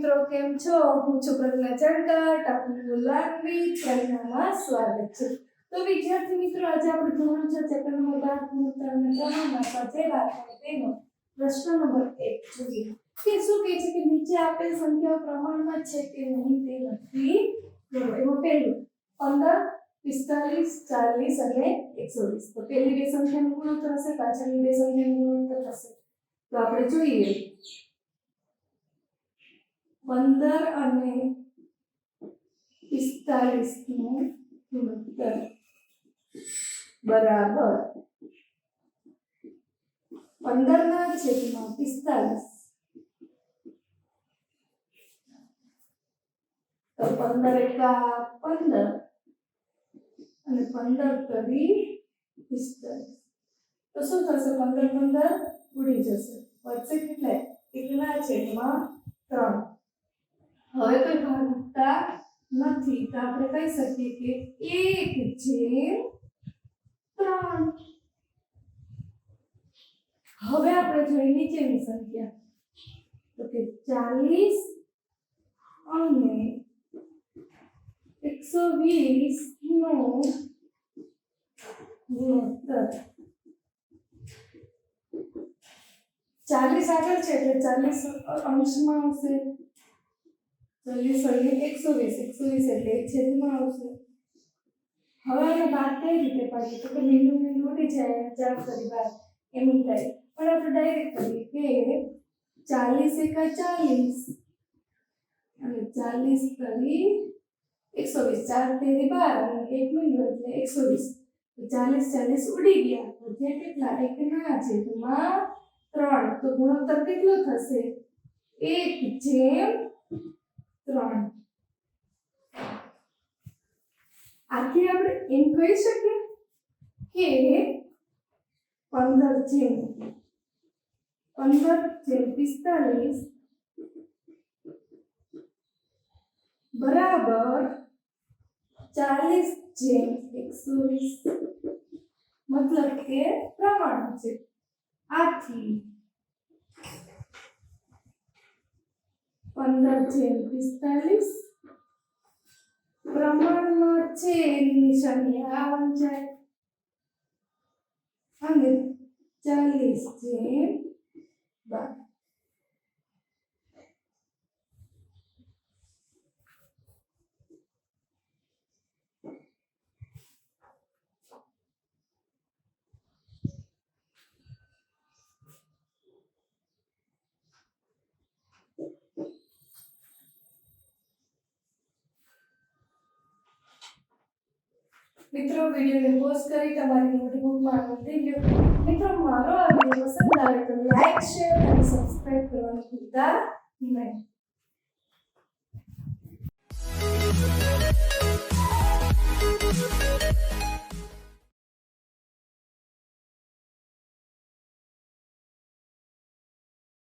મિત્રો, કેમ છો? હું છું પ્રજ્ઞા ચડકટ, આપનું ગુલાબી પ્રજ્ઞામાં સ્વાગત છે. તો વિદ્યાર્થી મિત્રો, આજે આપણે ધોરણ 6 ચેપ્ટર નંબર 12 ગુણોત્તર અને પ્રમાણમાં સ્વાધ્યાય 12 તેનો પ્રશ્ન નંબર 1 જોઈએ. કે શું કહે છે કે નીચે આપેલ સંખ્યાઓ પ્રમાણમાં છે કે નહીં તે નક્કી કરો. એમાં પહેલું 15, 45, 40 અને 120. તો પહેલી બે સંખ્યાનું ગુણોત્તર હશે, પાછળની બે સંખ્યાનું ગુણોત્તર હશે. તો આપણે જોઈએ 15 અને 45 નું ગુણોત્તર બરાબર 15 ના છેદમાં 45. તો 15 એકા 15 અને 15 તરી 45. તો શું થશે? 15 15 ઉડી જશે, વધશે કેટલા? 1 ના છેદમાં 3. હવે કોઈ ભાગતા નથી તો આપણે કહી શકીએ કે 1/3. હવે આપણે જોઈએ નીચેની સંખ્યા. તો કે 40 અને 120 નો ગુણોત્તર. 40 આગળ છે એટલે 40 અંશમાં આવશે. 40 અને 120 એટલે છેદમાં આવશે. હવે આને બાદ કઈ રીતે પાડીએ? તો કે મીંડું ઉડી જાય, 4 કરી બાદ એમ થાય. પણ આપણે ડાયરેક્ટ કરીએ કે 40 એકા 40 અને 40 તરી 120. 4 તેરી 12 અને 1 મીંડું એટલે 120. તો 40 ઉડી ગયા તો જે કેટલા? 1 ના છેદમાં 3. તો ગુણોત્તર કેટલો થશે? 1/3. આથી આપણે એમ કહી શકીએ કે 15/45 બરાબર 40/120. મતલબ કે પ્રમાણ છે. આથી 15/45 પ્રમાણમાં છે એની નિશાની આ વંચાય અને 40/12. મિત્રો, વિડીયોને પોઝ કરી તમારી નોટબુકમાં નોંધી લો. મિત્રો, મારો આ વિડીયો પસંદ આવે તો લાઈક, શેર અને સબસ્ક્રાઇબ કરવાનું ભૂલતા નહીં.